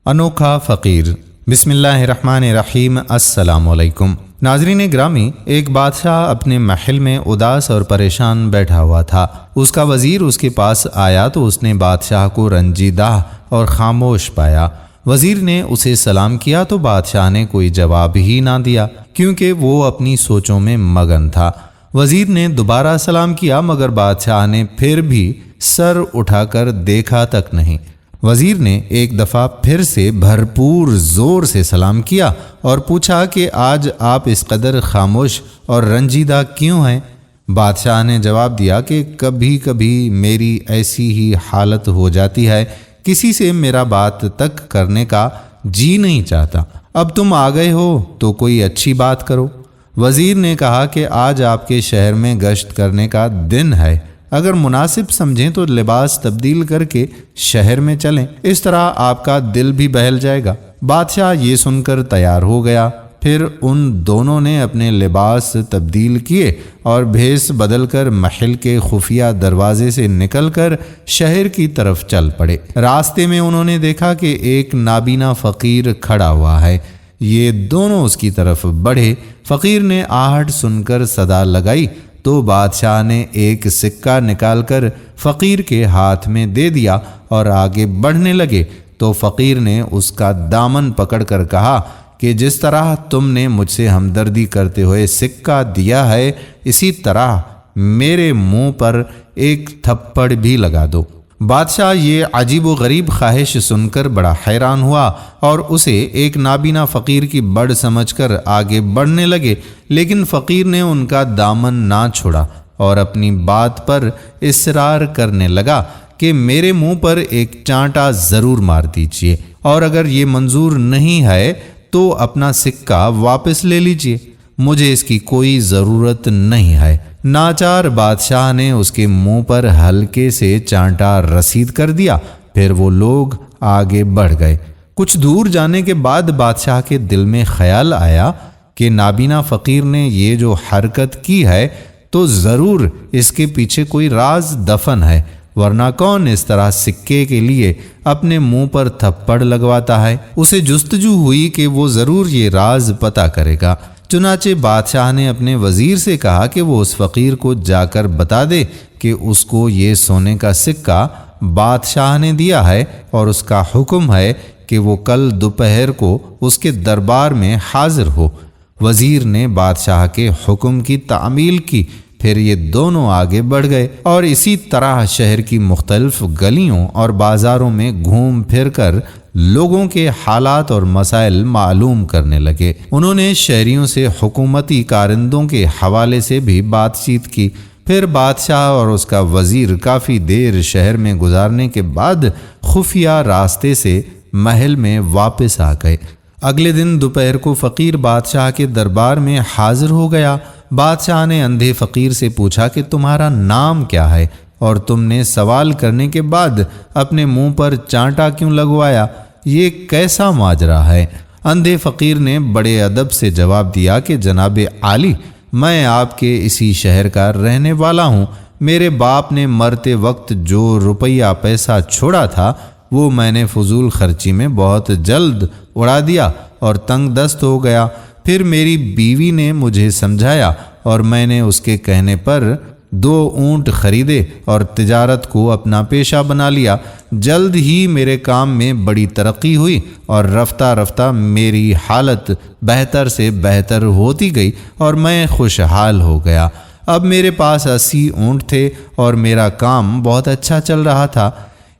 انوکھا فقیر۔ بسم اللہ الرحمن الرحیم۔ السلام علیکم ناظرین گرامی، ایک بادشاہ اپنے محل میں اداس اور پریشان بیٹھا ہوا تھا۔ اس کا وزیر اس کے پاس آیا تو اس نے بادشاہ کو رنجیدہ اور خاموش پایا۔ وزیر نے اسے سلام کیا تو بادشاہ نے کوئی جواب ہی نہ دیا، کیونکہ وہ اپنی سوچوں میں مگن تھا۔ وزیر نے دوبارہ سلام کیا مگر بادشاہ نے پھر بھی سر اٹھا کر دیکھا تک نہیں۔ وزیر نے ایک دفعہ پھر سے بھرپور زور سے سلام کیا اور پوچھا کہ آج آپ اس قدر خاموش اور رنجیدہ کیوں ہیں؟ بادشاہ نے جواب دیا کہ کبھی کبھی میری ایسی ہی حالت ہو جاتی ہے، کسی سے میرا بات تک کرنے کا جی نہیں چاہتا۔ اب تم آ گئے ہو تو کوئی اچھی بات کرو۔ وزیر نے کہا کہ آج آپ کے شہر میں گشت کرنے کا دن ہے، اگر مناسب سمجھیں تو لباس تبدیل کر کے شہر میں چلیں، اس طرح آپ کا دل بھی بہل جائے گا۔ بادشاہ یہ سن کر تیار ہو گیا۔ پھر ان دونوں نے اپنے لباس تبدیل کیے اور بھیس بدل کر محل کے خفیہ دروازے سے نکل کر شہر کی طرف چل پڑے۔ راستے میں انہوں نے دیکھا کہ ایک نابینا فقیر کھڑا ہوا ہے۔ یہ دونوں اس کی طرف بڑھے۔ فقیر نے آہٹ سن کر صدا لگائی تو بادشاہ نے ایک سکہ نکال کر فقیر کے ہاتھ میں دے دیا اور آگے بڑھنے لگے تو فقیر نے اس کا دامن پکڑ کر کہا کہ جس طرح تم نے مجھ سے ہمدردی کرتے ہوئے سکہ دیا ہے، اسی طرح میرے منہ پر ایک تھپڑ بھی لگا دو۔ بادشاہ یہ عجیب و غریب خواہش سن کر بڑا حیران ہوا اور اسے ایک نابینا فقیر کی بڑ سمجھ کر آگے بڑھنے لگے، لیکن فقیر نے ان کا دامن نہ چھوڑا اور اپنی بات پر اصرار کرنے لگا کہ میرے منہ پر ایک چانٹا ضرور مار دیجیے، اور اگر یہ منظور نہیں ہے تو اپنا سکہ واپس لے لیجیے، مجھے اس کی کوئی ضرورت نہیں ہے۔ ناچار بادشاہ نے اس کے منہ پر ہلکے سے چانٹا رسید کر دیا۔ پھر وہ لوگ آگے بڑھ گئے۔ کچھ دور جانے کے بعد بادشاہ کے دل میں خیال آیا کہ نابینا فقیر نے یہ جو حرکت کی ہے تو ضرور اس کے پیچھے کوئی راز دفن ہے، ورنہ کون اس طرح سکے کے لیے اپنے منہ پر تھپڑ لگواتا ہے؟ اسے جستجو ہوئی کہ وہ ضرور یہ راز پتہ کرے گا۔ چنانچہ بادشاہ نے اپنے وزیر سے کہا کہ وہ اس فقیر کو جا کر بتا دے کہ اس کو یہ سونے کا سکہ بادشاہ نے دیا ہے اور اس کا حکم ہے کہ وہ کل دوپہر کو اس کے دربار میں حاضر ہو۔ وزیر نے بادشاہ کے حکم کی تعمیل کی۔ پھر یہ دونوں آگے بڑھ گئے اور اسی طرح شہر کی مختلف گلیوں اور بازاروں میں گھوم پھر کر لوگوں کے حالات اور مسائل معلوم کرنے لگے۔ انہوں نے شہریوں سے حکومتی کارندوں کے حوالے سے بھی بات چیت کی۔ پھر بادشاہ اور اس کا وزیر کافی دیر شہر میں گزارنے کے بعد خفیہ راستے سے محل میں واپس آ گئے۔ اگلے دن دوپہر کو فقیر بادشاہ کے دربار میں حاضر ہو گیا۔ بادشاہ نے اندھے فقیر سے پوچھا کہ تمہارا نام کیا ہے اور تم نے سوال کرنے کے بعد اپنے منہ پر چانٹا کیوں لگوایا؟ یہ کیسا ماجرا ہے؟ اندھے فقیر نے بڑے ادب سے جواب دیا کہ جناب عالی، میں آپ کے اسی شہر کا رہنے والا ہوں۔ میرے باپ نے مرتے وقت جو روپیہ پیسہ چھوڑا تھا وہ میں نے فضول خرچی میں بہت جلد اڑا دیا اور تنگ دست ہو گیا۔ پھر میری بیوی نے مجھے سمجھایا اور میں نے اس کے کہنے پر 2 اونٹ خریدے اور تجارت کو اپنا پیشہ بنا لیا۔ جلد ہی میرے کام میں بڑی ترقی ہوئی اور رفتہ رفتہ میری حالت بہتر سے بہتر ہوتی گئی اور میں خوشحال ہو گیا۔ اب میرے پاس 80 اونٹ تھے اور میرا کام بہت اچھا چل رہا تھا۔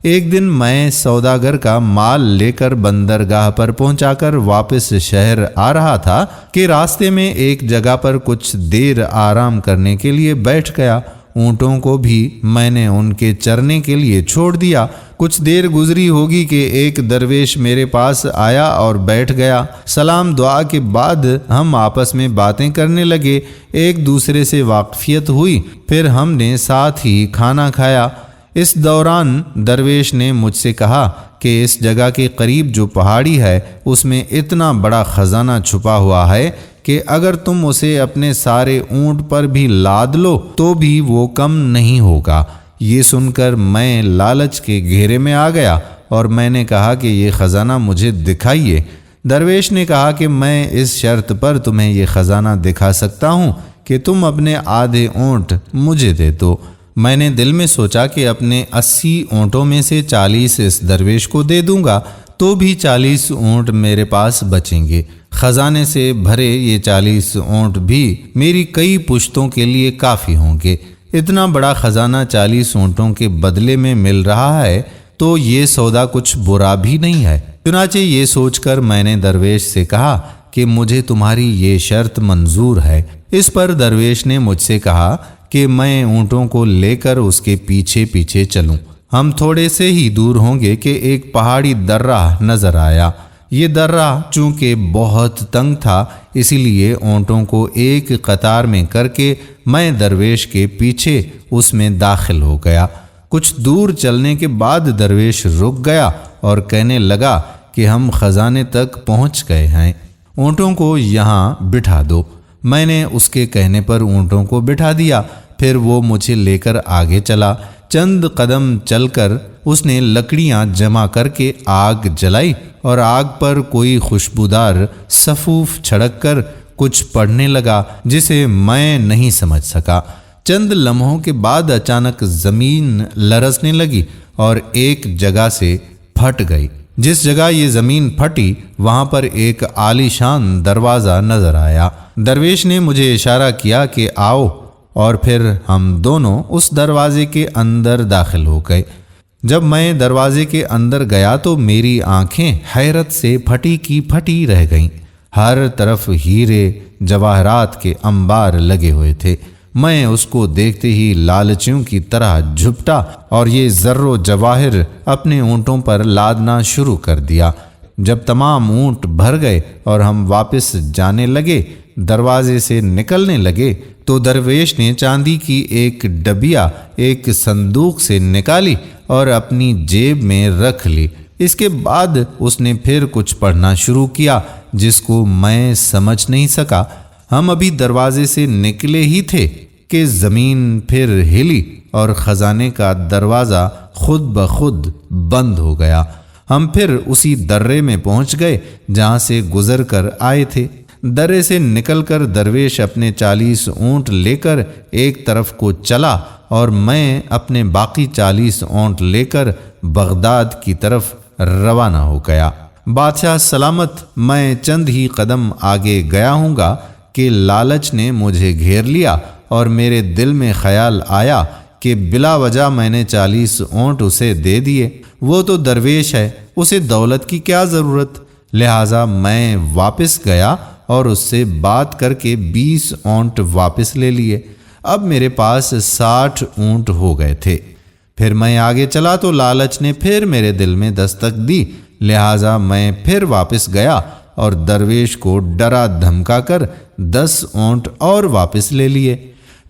ایک دن میں سوداگر کا مال لے کر بندرگاہ پر پہنچا کر واپس شہر آ رہا تھا کہ راستے میں ایک جگہ پر کچھ دیر آرام کرنے کے لیے بیٹھ گیا۔ اونٹوں کو بھی میں نے ان کے چرنے کے لیے چھوڑ دیا۔ کچھ دیر گزری ہوگی کہ ایک درویش میرے پاس آیا اور بیٹھ گیا۔ سلام دعا کے بعد ہم آپس میں باتیں کرنے لگے، ایک دوسرے سے واقفیت ہوئی، پھر ہم نے ساتھ ہی کھانا کھایا۔ اس دوران درویش نے مجھ سے کہا کہ اس جگہ کے قریب جو پہاڑی ہے اس میں اتنا بڑا خزانہ چھپا ہوا ہے کہ اگر تم اسے اپنے سارے اونٹ پر بھی لاد لو تو بھی وہ کم نہیں ہوگا۔ یہ سن کر میں لالچ کے گھیرے میں آ گیا اور میں نے کہا کہ یہ خزانہ مجھے دکھائیے۔ درویش نے کہا کہ میں اس شرط پر تمہیں یہ خزانہ دکھا سکتا ہوں کہ تم اپنے آدھے اونٹ مجھے دے دو۔ میں نے دل میں سوچا کہ اپنے 80 اونٹوں میں سے 40 اس درویش کو دے دوں گا تو بھی 40 اونٹ میرے پاس بچیں گے۔ خزانے سے بھرے یہ 40 اونٹ بھی میری کئی پشتوں کے لیے کافی ہوں گے۔ اتنا بڑا خزانہ 40 اونٹوں کے بدلے میں مل رہا ہے تو یہ سودا کچھ برا بھی نہیں ہے۔ چنانچہ یہ سوچ کر میں نے درویش سے کہا کہ مجھے تمہاری یہ شرط منظور ہے۔ اس پر درویش نے مجھ سے کہا کہ میں اونٹوں کو لے کر اس کے پیچھے پیچھے چلوں۔ ہم تھوڑے سے ہی دور ہوں گے کہ ایک پہاڑی درہ نظر آیا۔ یہ درہ چونکہ بہت تنگ تھا اسی لیے اونٹوں کو ایک قطار میں کر کے میں درویش کے پیچھے اس میں داخل ہو گیا۔ کچھ دور چلنے کے بعد درویش رک گیا اور کہنے لگا کہ ہم خزانے تک پہنچ گئے ہیں، اونٹوں کو یہاں بٹھا دو۔ میں نے اس کے کہنے پر اونٹوں کو بٹھا دیا، پھر وہ مجھے لے کر آگے چلا۔ چند قدم چل کر اس نے لکڑیاں جمع کر کے آگ جلائی اور آگ پر کوئی خوشبودار سفوف چھڑک کر کچھ پڑھنے لگا جسے میں نہیں سمجھ سکا۔ چند لمحوں کے بعد اچانک زمین لرزنے لگی اور ایک جگہ سے پھٹ گئی۔ جس جگہ یہ زمین پھٹی وہاں پر ایک عالی شان دروازہ نظر آیا۔ درویش نے مجھے اشارہ کیا کہ آؤ، اور پھر ہم دونوں اس دروازے کے اندر داخل ہو گئے۔ جب میں دروازے کے اندر گیا تو میری آنکھیں حیرت سے پھٹی کی پھٹی رہ گئیں۔ ہر طرف ہیرے جواہرات کے انبار لگے ہوئے تھے۔ میں اس کو دیکھتے ہی لالچیوں کی طرح جھپٹا اور یہ زر و جواہر اپنے اونٹوں پر لادنا شروع کر دیا۔ جب تمام اونٹ بھر گئے اور ہم واپس جانے لگے، دروازے سے نکلنے لگے، تو درویش نے چاندی کی ایک ڈبیا ایک صندوق سے نکالی اور اپنی جیب میں رکھ لی۔ اس کے بعد اس نے پھر کچھ پڑھنا شروع کیا جس کو میں سمجھ نہیں سکا۔ ہم ابھی دروازے سے نکلے ہی تھے کہ زمین پھر ہلی اور خزانے کا دروازہ خود بخود بند ہو گیا۔ ہم پھر اسی درے میں پہنچ گئے جہاں سے گزر کر آئے تھے۔ درے سے نکل کر درویش اپنے 40 اونٹ لے کر ایک طرف کو چلا اور میں اپنے باقی 40 اونٹ لے کر بغداد کی طرف روانہ ہو گیا۔ بادشاہ سلامت، میں چند ہی قدم آگے گیا ہوں گا کہ لالچ نے مجھے گھیر لیا اور میرے دل میں خیال آیا کہ بلا وجہ میں نے 40 اونٹ اسے دے دیے۔ وہ تو درویش ہے، اسے دولت کی کیا ضرورت؟ لہٰذا میں واپس گیا اور اس سے بات کر کے 20 اونٹ واپس لے لیے۔ اب میرے پاس 60 اونٹ ہو گئے تھے۔ پھر میں آگے چلا تو لالچ نے پھر میرے دل میں دستک دی، لہٰذا میں پھر واپس گیا اور درویش کو ڈرا دھمکا کر 10 اونٹ اور واپس لے لیے۔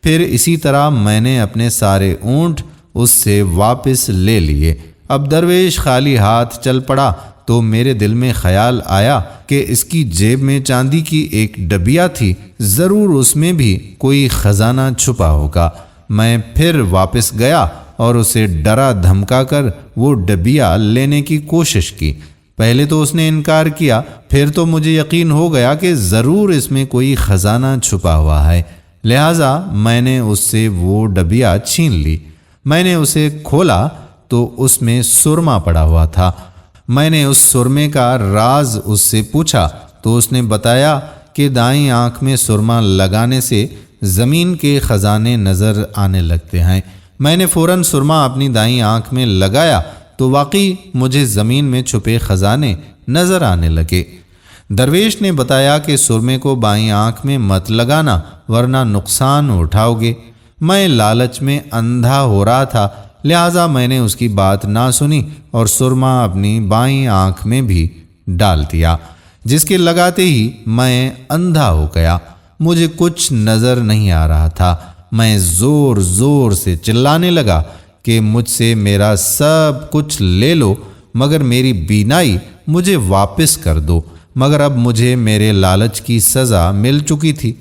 پھر اسی طرح میں نے اپنے سارے اونٹ اس سے واپس لے لیے۔ اب درویش خالی ہاتھ چل پڑا تو میرے دل میں خیال آیا کہ اس کی جیب میں چاندی کی ایک ڈبیا تھی، ضرور اس میں بھی کوئی خزانہ چھپا ہوگا۔ میں پھر واپس گیا اور اسے ڈرا دھمکا کر وہ ڈبیا لینے کی کوشش کی۔ پہلے تو اس نے انکار کیا، پھر تو مجھے یقین ہو گیا کہ ضرور اس میں کوئی خزانہ چھپا ہوا ہے، لہٰذا میں نے اس سے وہ ڈبیا چھین لی۔ میں نے اسے کھولا تو اس میں سرما پڑا ہوا تھا۔ میں نے اس سرمے کا راز اس سے پوچھا تو اس نے بتایا کہ دائیں آنکھ میں سرما لگانے سے زمین کے خزانے نظر آنے لگتے ہیں۔ میں نے فوراً سرما اپنی دائیں آنکھ میں لگایا تو واقعی مجھے زمین میں چھپے خزانے نظر آنے لگے۔ درویش نے بتایا کہ سرمے کو بائیں آنکھ میں مت لگانا ورنہ نقصان اٹھاؤ گے۔ میں لالچ میں اندھا ہو رہا تھا، لہٰذا میں نے اس کی بات نہ سنی اور سرما اپنی بائیں آنکھ میں بھی ڈال دیا، جس کے لگاتے ہی میں اندھا ہو گیا۔ مجھے کچھ نظر نہیں آ رہا تھا۔ میں زور زور سے چلانے لگا کہ مجھ سے میرا سب کچھ لے لو مگر میری بینائی مجھے واپس کر دو، مگر اب مجھے میرے لالچ کی سزا مل چکی تھی۔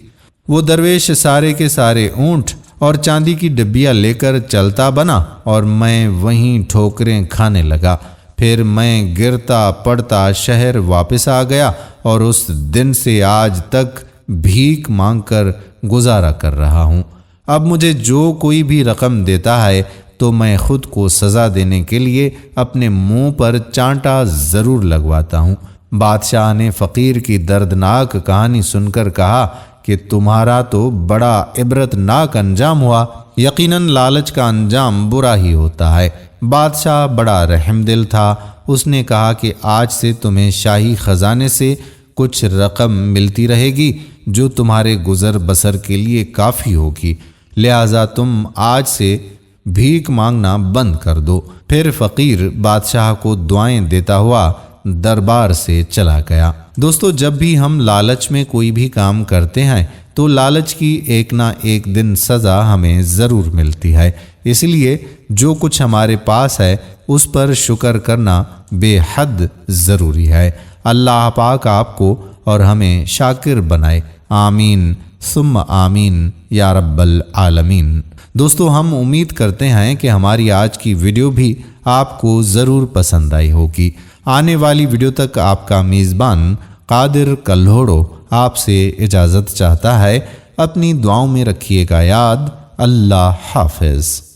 وہ درویش سارے کے سارے اونٹ اور چاندی کی ڈبیا لے کر چلتا بنا اور میں وہیں ٹھوکریں کھانے لگا۔ پھر میں گرتا پڑتا شہر واپس آ گیا اور اس دن سے آج تک بھیک مانگ کر گزارا کر رہا ہوں۔ اب مجھے جو کوئی بھی رقم دیتا ہے تو میں خود کو سزا دینے کے لیے اپنے منہ پر چانٹا ضرور لگواتا ہوں۔ بادشاہ نے فقیر کی دردناک کہانی سن کر کہا کہ تمہارا تو بڑا عبرتناک انجام ہوا، یقیناً لالچ کا انجام برا ہی ہوتا ہے۔ بادشاہ بڑا رحم دل تھا، اس نے کہا کہ آج سے تمہیں شاہی خزانے سے کچھ رقم ملتی رہے گی جو تمہارے گزر بسر کے لیے کافی ہوگی، لہٰذا تم آج سے بھیک مانگنا بند کر دو۔ پھر فقیر بادشاہ کو دعائیں دیتا ہوا دربار سے چلا گیا۔ دوستو، جب بھی ہم لالچ میں کوئی بھی کام کرتے ہیں تو لالچ کی ایک نہ ایک دن سزا ہمیں ضرور ملتی ہے، اس لیے جو کچھ ہمارے پاس ہے اس پر شکر کرنا بے حد ضروری ہے۔ اللہ پاک آپ کو اور ہمیں شاکر بنائے، آمین ثم آمین یا رب العالمین۔ دوستو، ہم امید کرتے ہیں کہ ہماری آج کی ویڈیو بھی آپ کو ضرور پسند آئی ہوگی۔ آنے والی ویڈیو تک آپ کا میزبان قادر کلہوڑو آپ سے اجازت چاہتا ہے۔ اپنی دعاؤں میں رکھیے گا یاد۔ اللہ حافظ۔